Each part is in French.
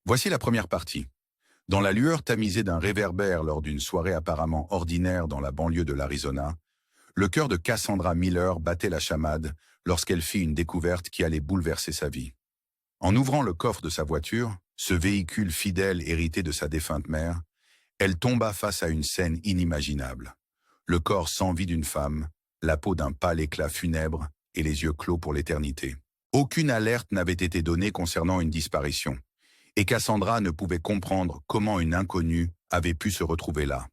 Voici la première partie. Dans la lueur tamisée d'un réverbère lors d'une soirée apparemment ordinaire dans la banlieue de l'Arizona, le cœur de Cassandra Miller battait la chamade lorsqu'elle fit une découverte qui allait bouleverser sa vie. En ouvrant le coffre de sa voiture, ce véhicule fidèle hérité de sa défunte mère, elle tomba face à une scène inimaginable. Le corps sans vie d'une femme, la peau d'un pâle éclat funèbre et les yeux clos pour l'éternité. Aucune alerte n'avait été donnée concernant une disparition, et Cassandra ne pouvait comprendre comment une inconnue avait pu se retrouver là.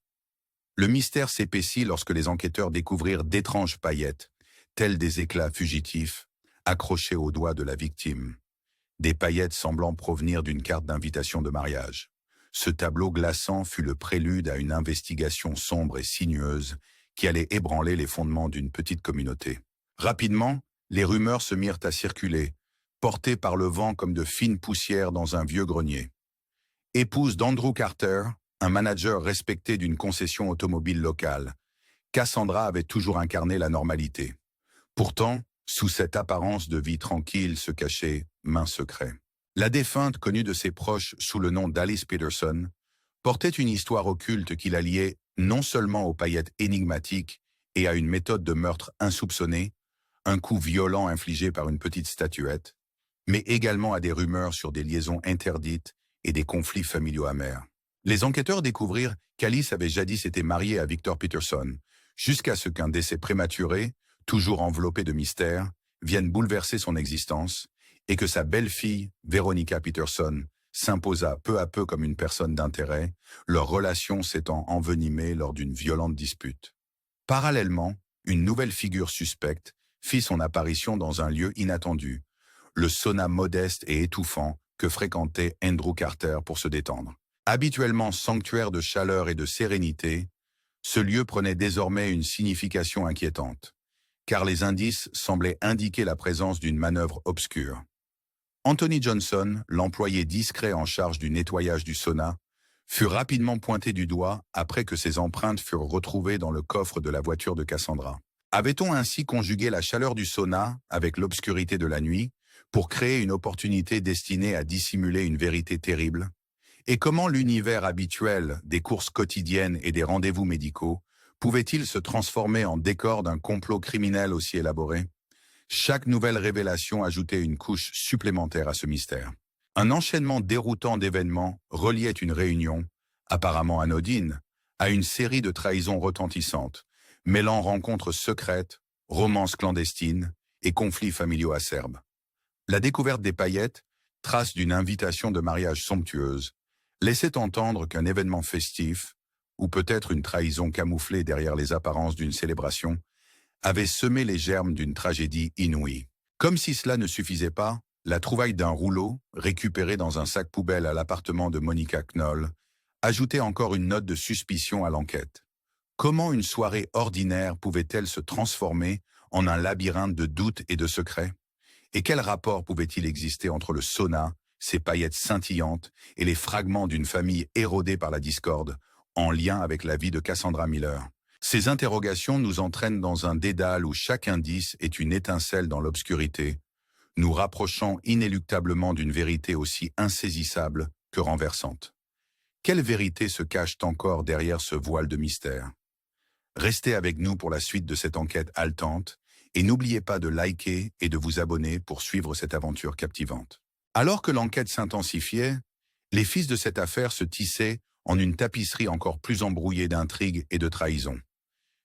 Le mystère s'épaissit lorsque les enquêteurs découvrirent d'étranges paillettes, telles des éclats fugitifs, accrochées aux doigts de la victime. Des paillettes semblant provenir d'une carte d'invitation de mariage. Ce tableau glaçant fut le prélude à une investigation sombre et sinueuse qui allait ébranler les fondements d'une petite communauté. Rapidement, les rumeurs se mirent à circuler, portées par le vent comme de fines poussières dans un vieux grenier. Épouse d'Andrew Carter, un manager respecté d'une concession automobile locale, Cassandra avait toujours incarné la normalité. Pourtant, sous cette apparence de vie tranquille se cachait maint secret. La défunte, connue de ses proches sous le nom d'Alice Peterson, portait une histoire occulte qui la liait non seulement aux paillettes énigmatiques et à une méthode de meurtre insoupçonnée, un coup violent infligé par une petite statuette, mais également à des rumeurs sur des liaisons interdites et des conflits familiaux amers. Les enquêteurs découvrirent qu'Alice avait jadis été mariée à Victor Peterson, jusqu'à ce qu'un décès prématuré, toujours enveloppé de mystère, vienne bouleverser son existence, et que sa belle-fille, Veronica Peterson, s'imposa peu à peu comme une personne d'intérêt, leur relation s'étant envenimée lors d'une violente dispute. Parallèlement, une nouvelle figure suspecte fit son apparition dans un lieu inattendu, le sauna modeste et étouffant que fréquentait Andrew Carter pour se détendre. Habituellement sanctuaire de chaleur et de sérénité, ce lieu prenait désormais une signification inquiétante, car les indices semblaient indiquer la présence d'une manœuvre obscure. Anthony Johnson, l'employé discret en charge du nettoyage du sauna, fut rapidement pointé du doigt après que ses empreintes furent retrouvées dans le coffre de la voiture de Cassandra. Avait-on ainsi conjugué la chaleur du sauna avec l'obscurité de la nuit pour créer une opportunité destinée à dissimuler une vérité terrible? Et comment l'univers habituel des courses quotidiennes et des rendez-vous médicaux pouvait-il se transformer en décor d'un complot criminel aussi élaboré? Chaque nouvelle révélation ajoutait une couche supplémentaire à ce mystère. Un enchaînement déroutant d'événements reliait une réunion, apparemment anodine, à une série de trahisons retentissantes, mêlant rencontres secrètes, romances clandestines et conflits familiaux acerbes. La découverte des paillettes, trace d'une invitation de mariage somptueuse, laissait entendre qu'un événement festif, ou peut-être une trahison camouflée derrière les apparences d'une célébration, avait semé les germes d'une tragédie inouïe. Comme si cela ne suffisait pas, la trouvaille d'un rouleau, récupéré dans un sac poubelle à l'appartement de Monica Knoll, ajoutait encore une note de suspicion à l'enquête. Comment une soirée ordinaire pouvait-elle se transformer en un labyrinthe de doutes et de secrets? Et quel rapport pouvait-il exister entre le sauna, ses paillettes scintillantes et les fragments d'une famille érodée par la discorde, en lien avec la vie de Cassandra Miller? Ces interrogations nous entraînent dans un dédale où chaque indice est une étincelle dans l'obscurité, nous rapprochant inéluctablement d'une vérité aussi insaisissable que renversante. Quelle vérité se cache encore derrière ce voile de mystère? Restez avec nous pour la suite de cette enquête haletante et n'oubliez pas de liker et de vous abonner pour suivre cette aventure captivante. Alors que l'enquête s'intensifiait, les fils de cette affaire se tissaient en une tapisserie encore plus embrouillée d'intrigues et de trahisons.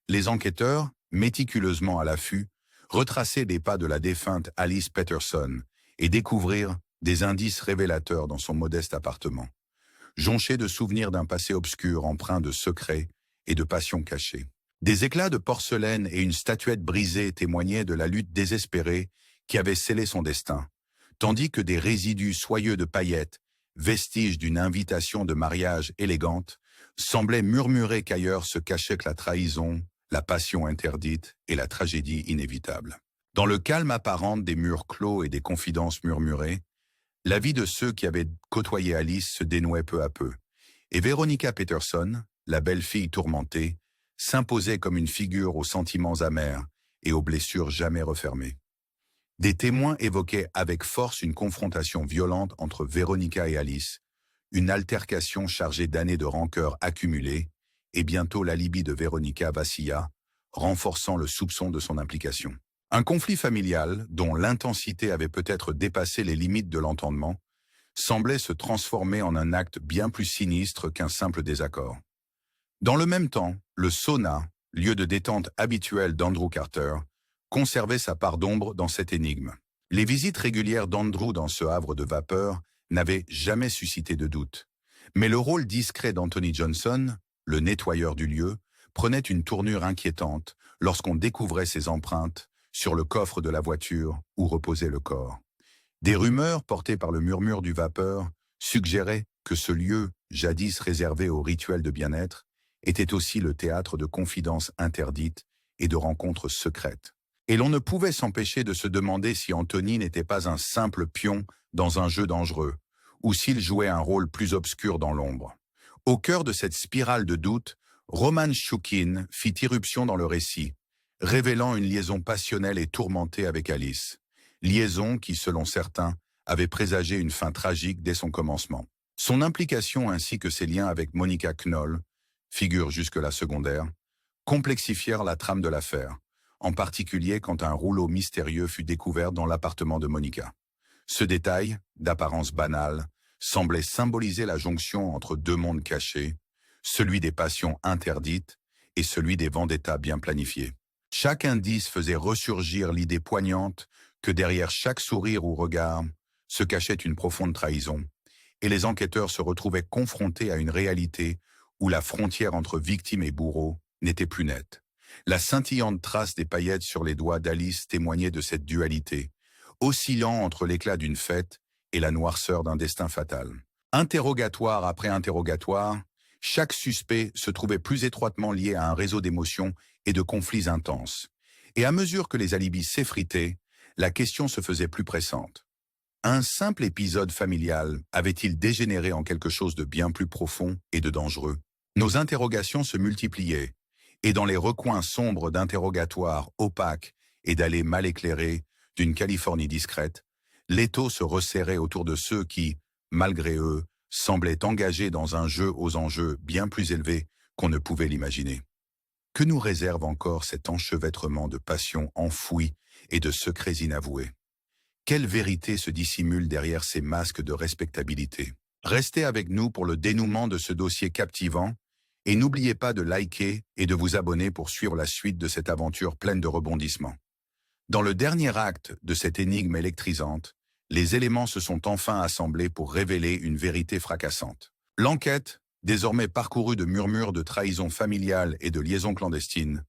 Les enquêteurs, méticuleusement à l'affût, retraçaient les pas de la défunte Alice Peterson et découvrirent des indices révélateurs dans son modeste appartement, jonché de souvenirs d'un passé obscur empreint de secrets et de passions cachées. Des éclats de porcelaine et une statuette brisée témoignaient de la lutte désespérée qui avait scellé son destin, tandis que des résidus soyeux de paillettes, vestiges d'une invitation de mariage élégante, semblaient murmurer qu'ailleurs se cachait que la trahison, la passion interdite et la tragédie inévitable. Dans le calme apparent des murs clos et des confidences murmurées, la vie de ceux qui avaient côtoyé Alice se dénouait peu à peu, et Veronica Peterson, la belle-fille tourmentée, s'imposait comme une figure aux sentiments amers et aux blessures jamais refermées. Des témoins évoquaient avec force une confrontation violente entre Veronica et Alice, une altercation chargée d'années de rancœur accumulées, et bientôt l'alibi de Veronica vacilla, renforçant le soupçon de son implication. Un conflit familial, dont l'intensité avait peut-être dépassé les limites de l'entendement, semblait se transformer en un acte bien plus sinistre qu'un simple désaccord. Dans le même temps, le sauna, lieu de détente habituel d'Andrew Carter, conservait sa part d'ombre dans cette énigme. Les visites régulières d'Andrew dans ce havre de vapeur n'avaient jamais suscité de doute. Mais le rôle discret d'Anthony Johnson, le nettoyeur du lieu, prenait une tournure inquiétante lorsqu'on découvrait ses empreintes sur le coffre de la voiture où reposait le corps. Des rumeurs portées par le murmure du vapeur suggéraient que ce lieu, jadis réservé aux rituels de bien-être, était aussi le théâtre de confidences interdites et de rencontres secrètes. Et l'on ne pouvait s'empêcher de se demander si Anthony n'était pas un simple pion dans un jeu dangereux, ou s'il jouait un rôle plus obscur dans l'ombre. Au cœur de cette spirale de doute, Roman Choukin fit irruption dans le récit, révélant une liaison passionnelle et tourmentée avec Alice. Liaison qui, selon certains, avait présagé une fin tragique dès son commencement. Son implication ainsi que ses liens avec Monica Knoll, figure jusque-là secondaire, complexifièrent la trame de l'affaire, en particulier quand un rouleau mystérieux fut découvert dans l'appartement de Monica. Ce détail, d'apparence banale, semblait symboliser la jonction entre deux mondes cachés, celui des passions interdites et celui des vendettas bien planifiés. Chaque indice faisait ressurgir l'idée poignante que derrière chaque sourire ou regard se cachait une profonde trahison, et les enquêteurs se retrouvaient confrontés à une réalité où la frontière entre victime et bourreau n'était plus nette. La scintillante trace des paillettes sur les doigts d'Alice témoignait de cette dualité, oscillant entre l'éclat d'une fête et la noirceur d'un destin fatal. Interrogatoire après interrogatoire, chaque suspect se trouvait plus étroitement lié à un réseau d'émotions et de conflits intenses. Et à mesure que les alibis s'effritaient, la question se faisait plus pressante. Un simple épisode familial avait-il dégénéré en quelque chose de bien plus profond et de dangereux? Nos interrogations se multipliaient, et dans les recoins sombres d'interrogatoires opaques et d'allées mal éclairées d'une Californie discrète, l'étau se resserrait autour de ceux qui, malgré eux, semblaient engagés dans un jeu aux enjeux bien plus élevés qu'on ne pouvait l'imaginer. Que nous réserve encore cet enchevêtrement de passions enfouies et de secrets inavoués? Quelle vérité se dissimule derrière ces masques de respectabilité? Restez avec nous pour le dénouement de ce dossier captivant et n'oubliez pas de liker et de vous abonner pour suivre la suite de cette aventure pleine de rebondissements. Dans le dernier acte de cette énigme électrisante, les éléments se sont enfin assemblés pour révéler une vérité fracassante. L'enquête, désormais parcourue de murmures de trahison familiale et de liaisons clandestines,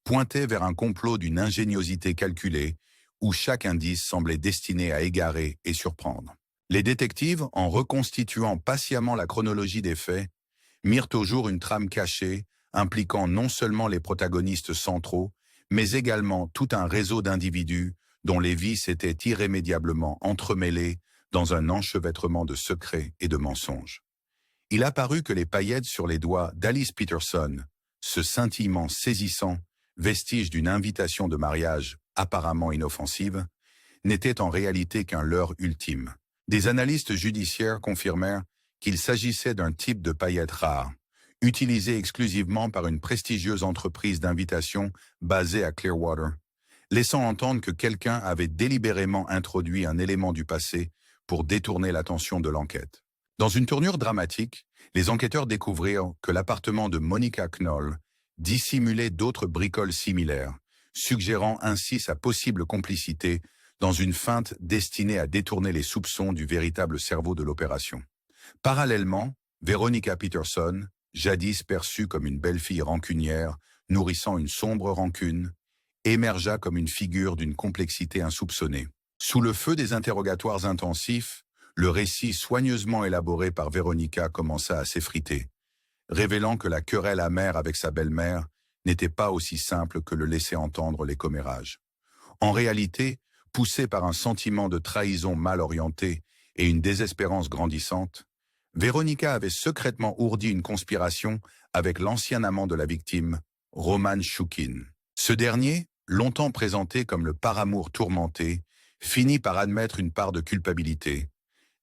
pointait vers un complot d'une ingéniosité calculée où chaque indice semblait destiné à égarer et surprendre. Les détectives, en reconstituant patiemment la chronologie des faits, mirent au jour une trame cachée impliquant non seulement les protagonistes centraux, mais également tout un réseau d'individus dont les vies s'étaient irrémédiablement entremêlées dans un enchevêtrement de secrets et de mensonges. Il apparut que les paillettes sur les doigts d'Alice Peterson, ce scintillement saisissant, vestige d'une invitation de mariage apparemment inoffensive, n'étaient en réalité qu'un leurre ultime. Des analystes judiciaires confirmèrent qu'il s'agissait d'un type de paillettes rares, utilisé exclusivement par une prestigieuse entreprise d'invitation basée à Clearwater, laissant entendre que quelqu'un avait délibérément introduit un élément du passé pour détourner l'attention de l'enquête. Dans une tournure dramatique, les enquêteurs découvrirent que l'appartement de Monica Knoll dissimulait d'autres bricoles similaires, suggérant ainsi sa possible complicité dans une feinte destinée à détourner les soupçons du véritable cerveau de l'opération. Parallèlement, Veronica Peterson, jadis perçue comme une belle fille rancunière, nourrissant une sombre rancune, émergea comme une figure d'une complexité insoupçonnée. Sous le feu des interrogatoires intensifs, le récit soigneusement élaboré par Veronica commença à s'effriter, révélant que la querelle amère avec sa belle-mère n'était pas aussi simple que le laissaient entendre les commérages. En réalité, poussée par un sentiment de trahison mal orienté et une désespérance grandissante, Veronica avait secrètement ourdi une conspiration avec l'ancien amant de la victime, Roman Choukin. Ce dernier, longtemps présenté comme le paramour tourmenté, finit par admettre une part de culpabilité,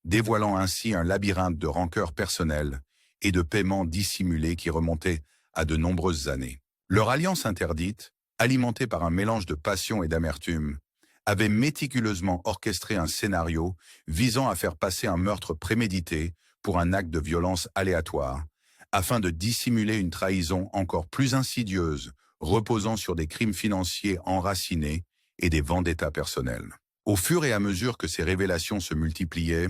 dévoilant ainsi un labyrinthe de rancœurs personnelles et de paiements dissimulés qui remontaient à de nombreuses années. Leur alliance interdite, alimentée par un mélange de passion et d'amertume, avait méticuleusement orchestré un scénario visant à faire passer un meurtre prémédité pour un acte de violence aléatoire, afin de dissimuler une trahison encore plus insidieuse, reposant sur des crimes financiers enracinés et des vendettas personnels. Au fur et à mesure que ces révélations se multipliaient,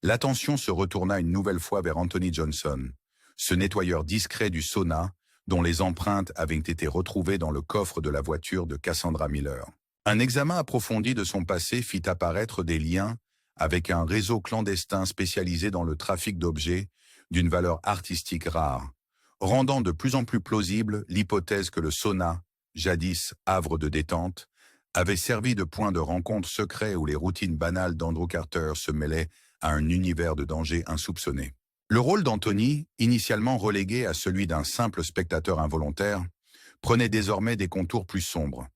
l'attention se retourna une nouvelle fois vers Anthony Johnson, ce nettoyeur discret du sauna dont les empreintes avaient été retrouvées dans le coffre de la voiture de Cassandra Miller. Un examen approfondi de son passé fit apparaître des liens avec un réseau clandestin spécialisé dans le trafic d'objets d'une valeur artistique rare, rendant de plus en plus plausible l'hypothèse que le sauna, jadis havre de détente, avait servi de point de rencontre secret où les routines banales d'Andrew Carter se mêlaient à un univers de danger insoupçonné. Le rôle d'Anthony, initialement relégué à celui d'un simple spectateur involontaire, prenait désormais des contours plus sombres.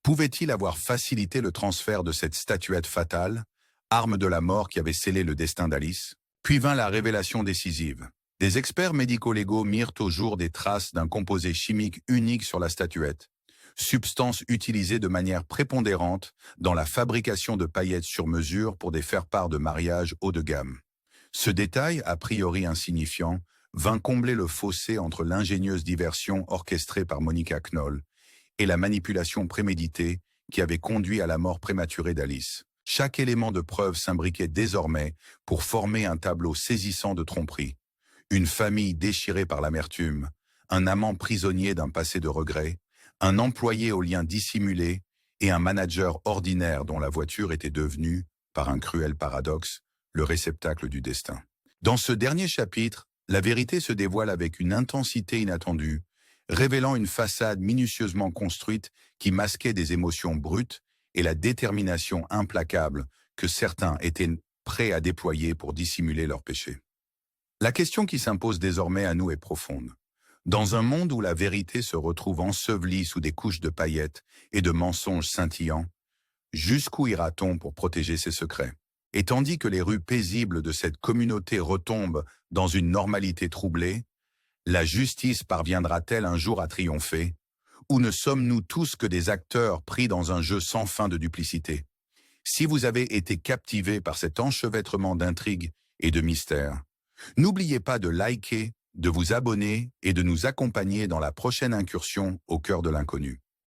Pouvait-il avoir facilité le transfert de cette statuette fatale, arme de la mort qui avait scellé le destin d'Alice? Puis vint la révélation décisive. Des experts médico-légaux mirent au jour des traces d'un composé chimique unique sur la statuette, substance utilisée de manière prépondérante dans la fabrication de paillettes sur mesure pour des faire-part de mariage haut de gamme. Ce détail, a priori insignifiant, vint combler le fossé entre l'ingénieuse diversion orchestrée par Monica Knoll et la manipulation préméditée qui avait conduit à la mort prématurée d'Alice. Chaque élément de preuve s'imbriquait désormais pour former un tableau saisissant de tromperie. Une famille déchirée par l'amertume, un amant prisonnier d'un passé de regret, un employé aux liens dissimulés et un manager ordinaire dont la voiture était devenue, par un cruel paradoxe, le réceptacle du destin. Dans ce dernier chapitre, la vérité se dévoile avec une intensité inattendue, révélant une façade minutieusement construite qui masquait des émotions brutes et la détermination implacable que certains étaient prêts à déployer pour dissimuler leurs péchés. La question qui s'impose désormais à nous est profonde. Dans un monde où la vérité se retrouve ensevelie sous des couches de paillettes et de mensonges scintillants, jusqu'où ira-t-on pour protéger ses secrets? Et tandis que les rues paisibles de cette communauté retombent dans une normalité troublée, la justice parviendra-t-elle un jour à triompher? Ou ne sommes-nous tous que des acteurs pris dans un jeu sans fin de duplicité? Si vous avez été captivé par cet enchevêtrement d'intrigues et de mystères, n'oubliez pas de liker, de vous abonner et de nous accompagner dans la prochaine incursion au cœur de l'inconnu.